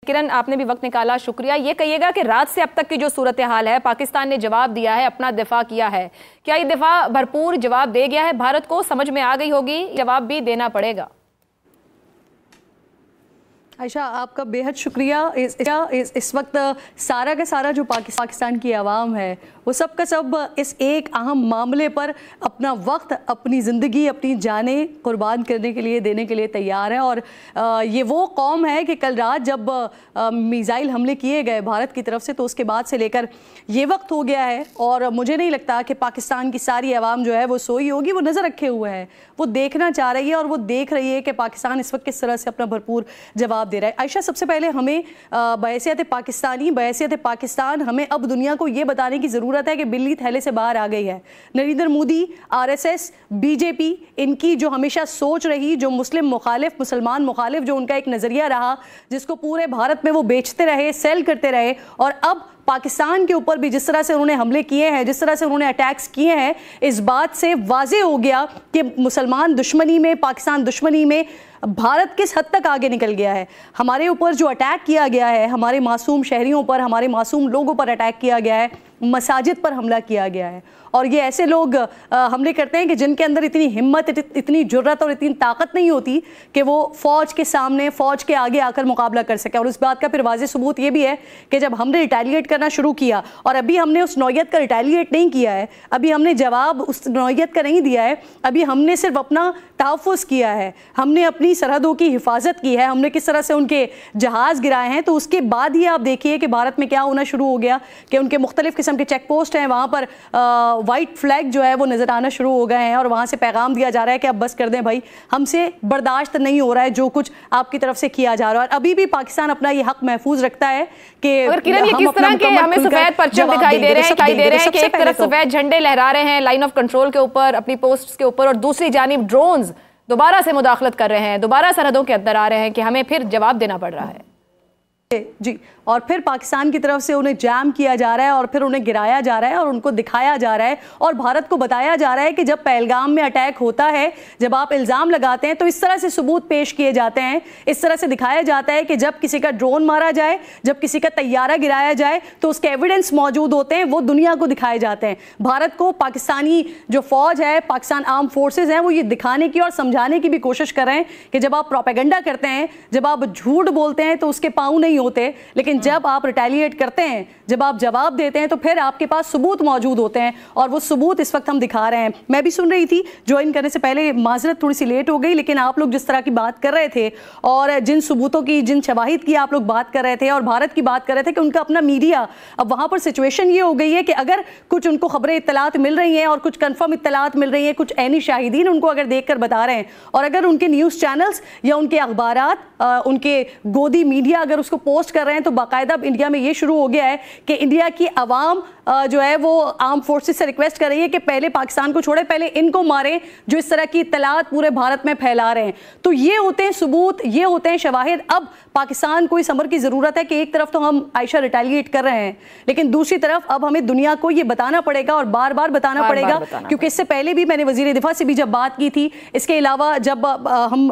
किरण, आपने भी वक्त निकाला, शुक्रिया। ये कहिएगा कि रात से अब तक की जो सूरत हाल है, पाकिस्तान ने जवाब दिया है, अपना दिफा किया है, क्या ये दिफा भरपूर जवाब दे गया है? भारत को समझ में आ गई होगी जवाब भी देना पड़ेगा। आयशा, आपका बेहद शुक्रिया। इस वक्त सारा का सारा जो पाकिस्तान की आवाम है वो सब का सब इस एक अहम मामले पर अपना वक्त, अपनी ज़िंदगी, अपनी जानें कुर्बान करने के लिए, देने के लिए तैयार है। और ये वो कौम है कि कल रात जब मिसाइल हमले किए गए भारत की तरफ से, तो उसके बाद से लेकर ये वक्त हो गया है और मुझे नहीं लगता कि पाकिस्तान की सारी आवाम जो है वो सोई होगी। वो नज़र रखे हुए है, वो देखना चाह रही है और वो देख रही है कि पाकिस्तान इस वक्त किस तरह से अपना भरपूर जवाब दे रहा है। आयशा, सबसे पहले हमें बहैसियत पाकिस्तान हमें अब दुनिया को ये बताने की ज़रूरत है कि बिल्ली थैले से बाहर आ गई है। नरेंद्र मोदी, आरएसएस, बीजेपी, इनकी जो हमेशा सोच रही, जो मुसलमान मुखालिफ जो उनका एक नज़रिया रहा, जिसको पूरे भारत में वो बेचते रहे, सेल करते रहे, और अब पाकिस्तान के ऊपर भी जिस तरह से उन्होंने हमले किए हैं, जिस तरह से उन्होंने अटैक्स किए हैं, इस बात से वाज़े हो गया कि मुसलमान दुश्मनी में, पाकिस्तान दुश्मनी में भारत किस हद तक आगे निकल गया है। हमारे ऊपर जो अटैक किया गया है, हमारे मासूम शहरियों पर, हमारे मासूम लोगों पर अटैक किया गया है, मसाजिद पर हमला किया गया है, और ये ऐसे लोग हमले करते हैं कि जिनके अंदर इतनी हिम्मत, इतनी जुर्रत और इतनी ताकत नहीं होती कि वो फ़ौज के सामने, फ़ौज के आगे आकर मुकाबला कर सके। और इस बात का फिर वाज़ेह सबूत ये भी है कि जब हमने रिटेलिएट करना शुरू किया, और अभी हमने उस नौयत का रिटेलिएट नहीं किया है, अभी हमने जवाब उस नौयत का नहीं दिया है, अभी हमने सिर्फ अपना तहफ़्फ़ुज़ किया है, हमने अपनी सरहदों की हिफाजत की है, हमने किस तरह से उनके जहाज़ गिराए हैं। तो उसके बाद ही आप देखिए कि भारत में क्या होना शुरू हो गया कि उनके मुख्तलिफ़ किस्म के चेक पोस्ट हैं, वहाँ पर वाइट फ्लैग जो है वो नज़र आना शुरू हो गए हैं, और वहाँ से पैगाम दिया जा रहा है कि अब बस कर दें भाई, हमसे बर्दाश्त नहीं हो रहा है जो कुछ आपकी तरफ से किया जा रहा है। और अभी भी पाकिस्तान अपना ये हक महफूज रखता है कि किरण, ये किस तरह के हमें सफेद परचम दिखाई दे रहे हैं कि एक तरफ सफेद झंडे लहरा रहे हैं लाइन ऑफ कंट्रोल के ऊपर, अपनी पोस्ट के ऊपर, और दूसरी जानिब ड्रोन्स दोबारा से मुदाखलत कर रहे हैं, दोबारा सरहदों के अंदर आ रहे हैं कि हमें फिर जवाब देना पड़ रहा है। जी, और फिर पाकिस्तान की तरफ से उन्हें जैम किया जा रहा है, और फिर उन्हें गिराया जा रहा है, और उनको दिखाया जा रहा है, और भारत को बताया जा रहा है कि जब पहलगाम में अटैक होता है, जब आप इल्ज़ाम लगाते हैं, तो इस तरह से सबूत पेश किए जाते हैं, इस तरह से दिखाया जाता है कि जब किसी का ड्रोन मारा जाए, जब किसी का तैयारा गिराया जाए, तो उसके एविडेंस मौजूद होते हैं, वो दुनिया को दिखाए जाते हैं। भारत को पाकिस्तानी जो फ़ौज है, पाकिस्तान आर्म फोर्सेज हैं, वो ये दिखाने की और समझाने की भी कोशिश कर रहे हैं कि जब आप प्रोपेगेंडा करते हैं, जब आप झूठ बोलते हैं, तो उसके पाँव नहीं होते, लेकिन जब आप रिटेलिएट करते हैं, जब आप जवाब देते हैं, तो फिर आपके पास सबूत मौजूद होते हैं, और वो सबूत इस वक्त हम दिखा रहे हैं। मैं भी सुन रही थी, ज्वाइन करने से पहले माजरत थोड़ी सी लेट हो गई, लेकिन आप लोग जिस तरह की बात कर रहे थे और जिन सबूतों की, जिन शवाहिद की आप लोग बात कर रहे थे, और भारत की बात कर रहे थे कि उनका अपना मीडिया, अब वहाँ पर सिचुएशन ये हो गई है कि अगर कुछ उनको खबरें इत्तलात मिल रही हैं और कुछ कन्फर्म इत्तलात मिल रही हैं, कुछ ऐनी शाहिदीन उनको अगर देख कर बता रहे हैं, और अगर उनके न्यूज़ चैनल्स या उनके अखबारात, उनके गोदी मीडिया अगर उसको पोस्ट कर रहे हैं, तो बाकायदा इंडिया में ये शुरू हो गया है कि इंडिया की आवाम जो है वो आर्म फोर्सेस से रिक्वेस्ट कर रही है कि पहले पाकिस्तान को छोड़े, पहले इनको मारें जो इस तरह की इत्तलात पूरे भारत में फैला रहे हैं। तो ये होते हैं सबूत, ये होते हैं शवाहिद। अब पाकिस्तान को इस अमर की ज़रूरत है कि एक तरफ तो हम आयशा रिटेलिएट कर रहे हैं, लेकिन दूसरी तरफ अब हमें दुनिया को ये बताना पड़ेगा, और बार बार बताना पड़ेगा, क्योंकि इससे पहले भी मैंने वज़ीर दिफा से भी जब बात की थी, इसके अलावा जब हम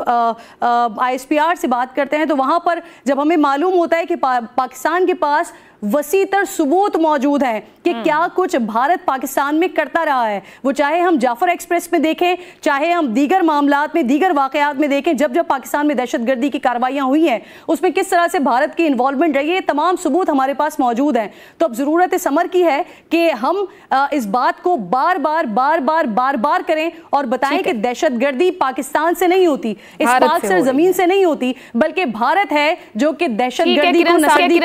ISPR से बात करते हैं, तो वहाँ पर जब हमें मालूम होता है कि पाकिस्तान के पास वसीतर सबूत मौजूद हैं कि क्या कुछ भारत पाकिस्तान में करता रहा है, वो चाहे हम जाफर एक्सप्रेस में देखें, चाहे हम दीगर मामलात में, दीगर वाकयात में देखें, जब जब पाकिस्तान में दहशतगर्दी की कार्रवाइयाँ हुई हैं, उसमें किस तरह से भारत की इन्वॉल्वमेंट रही है, तमाम सबूत हमारे पास मौजूद हैं। तो अब ज़रूरत इस अमर की है कि हम इस बात को बार बार करें और बताएं कि दहशतगर्दी पाकिस्तान से नहीं होती, इस पाक सरजमीन से नहीं होती, बल्कि भारत है जो कि दहशतगर्दी को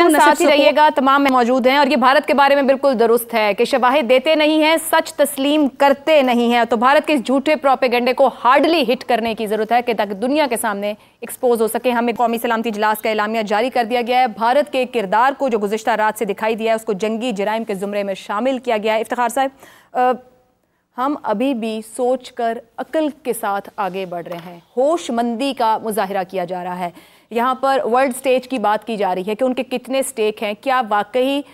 नसीब रहिएगा। तमाम में मौजूद हैं, और ये भारत के बारे में बिल्कुल दुरुस्त है कि शवाहिद देते नहीं हैं, सच तस्लीम करते नहीं हैं। तो भारत के इस झूठे प्रोपेगेंडे को हार्डली हिट करने की जरूरत है कि ताकि दुनिया के सामने एक्सपोज हो सके। हमें कौमी सलामती इजलास का एलामिया जारी कर दिया गया है। भारत के किरदार को जो गुज़िश्ता रात से दिखाई दिया है, उसको जंगी जराइम के ज़ुमरे में शामिल किया गया है। इफ्तिखार साहब, हम अभी भी सोचकर अक्ल के साथ आगे बढ़ रहे हैं, होशमंदी का मुजाहिरा किया जा रहा है। यहाँ पर वर्ल्ड स्टेज की बात की जा रही है कि उनके कितने स्टेक हैं, क्या वाकई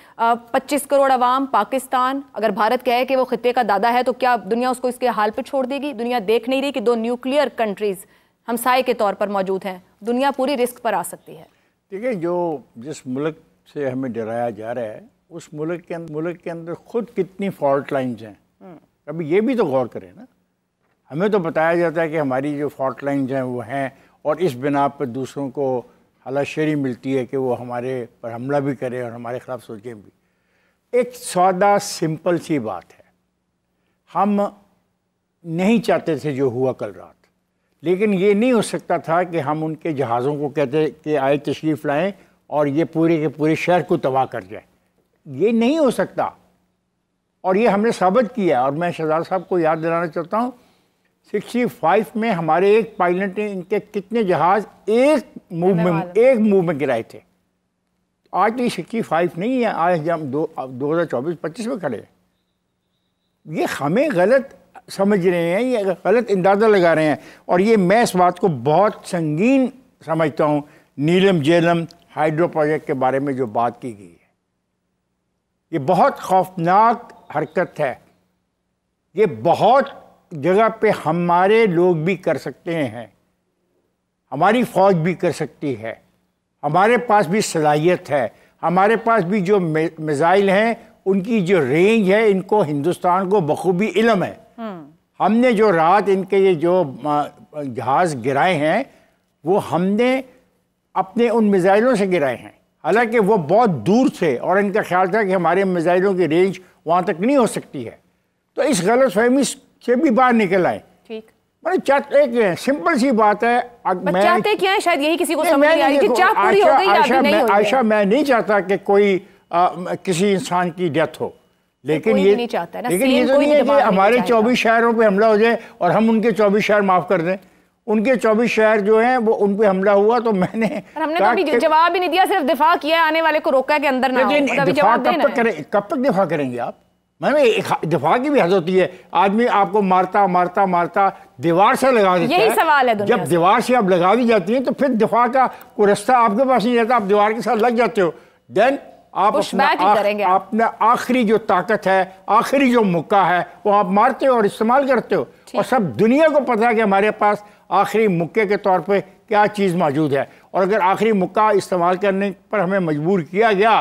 25 करोड़ अवाम पाकिस्तान, अगर भारत कहे कि वो खित्ते का दादा है, तो क्या दुनिया उसको इसके हाल पे छोड़ देगी? दुनिया देख नहीं रही कि दो न्यूक्लियर कंट्रीज हमसाये के तौर पर मौजूद हैं, दुनिया पूरी रिस्क पर आ सकती है। देखिए, जो जिस मुल्क से हमें डराया जा रहा है उस मुल्क के अंदर खुद कितनी फॉल्ट लाइन्स हैं, कभी ये भी तो गौर करें ना। हमें तो बताया जाता है कि हमारी जो फॉल्ट लाइन्स हैं वो हैं, और इस बिना पर दूसरों को हलाशेरी मिलती है कि वो हमारे पर हमला भी करें और हमारे ख़िलाफ़ सोचें भी। एक सादा सिंपल सी बात है, हम नहीं चाहते थे जो हुआ कल रात, लेकिन ये नहीं हो सकता था कि हम उनके जहाज़ों को कहते कि आए तशरीफ़ लाएं और ये पूरे के पूरे शहर को तबाह कर जाए। ये नहीं हो सकता, और ये हमने साबित किया। और मैं शहजाद साहब को याद दिलाना चाहता हूँ, 65 में हमारे एक पायलट ने इनके कितने जहाज़ एक मूव में गिराए थे। आज तो ये 65 नहीं है, आज हम 2024-25 में खड़े हैं। ये हमें गलत समझ रहे हैं, ये गलत अंदाज़ा लगा रहे हैं। और ये मैं इस बात को बहुत संगीन समझता हूँ। नीलम झेलम हाइड्रो प्रोजेक्ट के बारे में जो बात की गई है, ये बहुत खौफनाक हरकत है। ये बहुत जगह पे हमारे लोग भी कर सकते हैं, हमारी फ़ौज भी कर सकती है, हमारे पास भी सलाहियत है, हमारे पास भी जो मिसाइल हैं उनकी जो रेंज है, इनको हिंदुस्तान को बखूबी इल्म है। हमने जो रात इनके ये जो जहाज़ गिराए हैं वो हमने अपने उन मिसाइलों से गिराए हैं, हालांकि वो बहुत दूर थे और इनका ख्याल था कि हमारे मिसाइलों की रेंज वहाँ तक नहीं हो सकती है। तो इस गलतफहमी से भी बाहर निकल आए। ठीक, एक सिंपल सी बात है। मैं चाहते क्या है, शायद यही किसी को समझ नहीं आ रही कि चाह पूरी हो गई या अभी नहीं हो गई। आयशा, मैं नहीं चाहता कि कोई किसी इंसान की डेथ हो, लेकिन ये नहीं चाहता ना, लेकिन ये तो नहीं है कि हमारे 24 शहरों पे हमला हो जाए और हम उनके 24 शहर माफ कर दें। उनके 24 शहर जो हैं वो उन पे हमला हुआ तो हमने तो अभी जवाब भी नहीं दिया, सिर्फ दिफा किया, आने वाले को रोका के अंदर ना हो। कब तक दिफा करेंगे आप? मैंने दिफा की भी हद होती है। आदमी आपको मारता मारता मारता दीवार से लगा देता है। यही सवाल है। जब दीवार से आप लगा दी जाती हैं तो फिर दिफा का कोई रास्ता आपके पास नहीं रहता, आप दीवार के साथ लग जाते हो। देन आप अपना आखिरी जो ताकत है, आखिरी जो मौका है, वो आप मारते हो और इस्तेमाल करते हो। और सब दुनिया को पता है कि हमारे पास आखिरी मौके के तौर पे क्या चीज़ मौजूद है। और अगर आखिरी मौका इस्तेमाल करने पर हमें मजबूर किया गया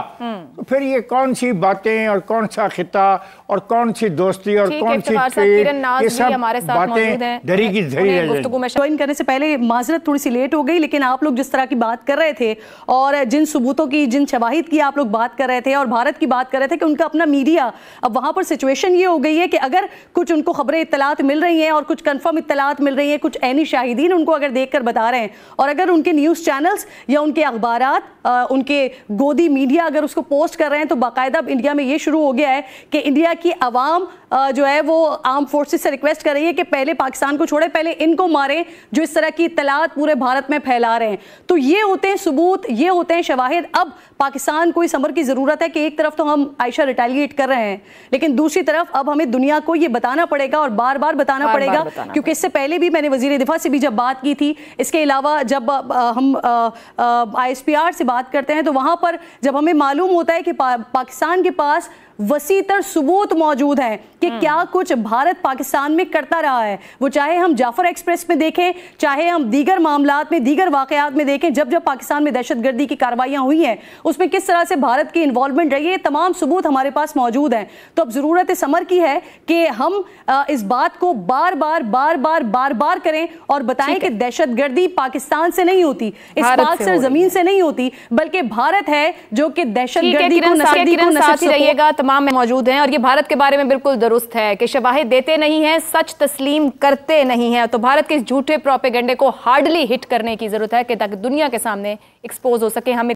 तो फिर ये कौन सी बातें और कौन सा खिता और कौन सी दोस्ती और कौन सी ये सब बातें धरी की धरी। ज्वाइन करने से पहले माजरत थोड़ी सी लेट हो गई, लेकिन आप लोग जिस तरह की बात कर रहे थे और जिन सबूतों की, जिन शवाहिद की आप लोग बात कर रहे थे और भारत की बात कर रहे थे कि उनका अपना मीडिया, अब वहाँ पर सिचुएशन ये हो गई है कि अगर कुछ उनको खबरें इत्तलात मिल रही हैं और कुछ कन्फर्म इत्तलात मिल रही हैं, कुछ ऐनी शाहिदीन उनको अगर देख कर बता रहे हैं, और अगर उनके न्यूज़ चैनल्स या उनके अखबारात, उनके गोदी मीडिया अगर उसको पोस्ट कर रहे हैं, तो बाकायदा इंडिया में ये शुरू हो गया है कि इंडिया की आवाम जो है वो आर्म फोर्सेस से रिक्वेस्ट कर रही है कि पहले पाकिस्तान को छोड़े, पहले इनको मारें जो इस तरह की इत्तलात पूरे भारत में फैला रहे हैं। तो ये होते हैं सबूत, ये होते हैं शवाहिद। अब पाकिस्तान को इस अमर की ज़रूरत है कि एक तरफ तो हम आयशा रिटेलिएट कर रहे हैं, लेकिन दूसरी तरफ अब हमें दुनिया को ये बताना पड़ेगा और बार बार बताना पड़ेगा, क्योंकि इससे पहले भी मैंने वज़ीर दिफा से भी जब बात की थी, इसके अलावा जब हम ISPR से बात करते हैं तो वहाँ पर जब हमें मालूम होता है कि पाकिस्तान के पास वसीतर सबूत मौजूद है कि क्या कुछ भारत पाकिस्तान में करता रहा है, वो चाहे हम जाफर एक्सप्रेस में देखें, चाहे हम दीगर मामलात में, दीगर वाकयात में देखें, जब जब पाकिस्तान में दहशतगर्दी की कार्रवाइयां हुई हैं उसमें किस तरह से भारत की इन्वॉल्वमेंट रही है, तमाम सबूत हमारे पास मौजूद हैं। तो अब ज़रूरत इस अमर की है कि हम इस बात को बार बार करें और बताएं कि दहशतगर्दी पाकिस्तान से नहीं होती, इस पाक सरजमीन से नहीं होती, बल्कि भारत है जो कि दहशतगर्दी को नसीब तमाम में मौजूद हैं। और ये भारत के बारे में बिल्कुल दुरुस्त है कि शवाहिद देते नहीं हैं, सच तस्लीम करते नहीं हैं। तो भारत के इस झूठे प्रोपेगेंडे को हार्डली हिट करने की जरूरत है कि ताकि दुनिया के सामने एक्सपोज हो सके। हमें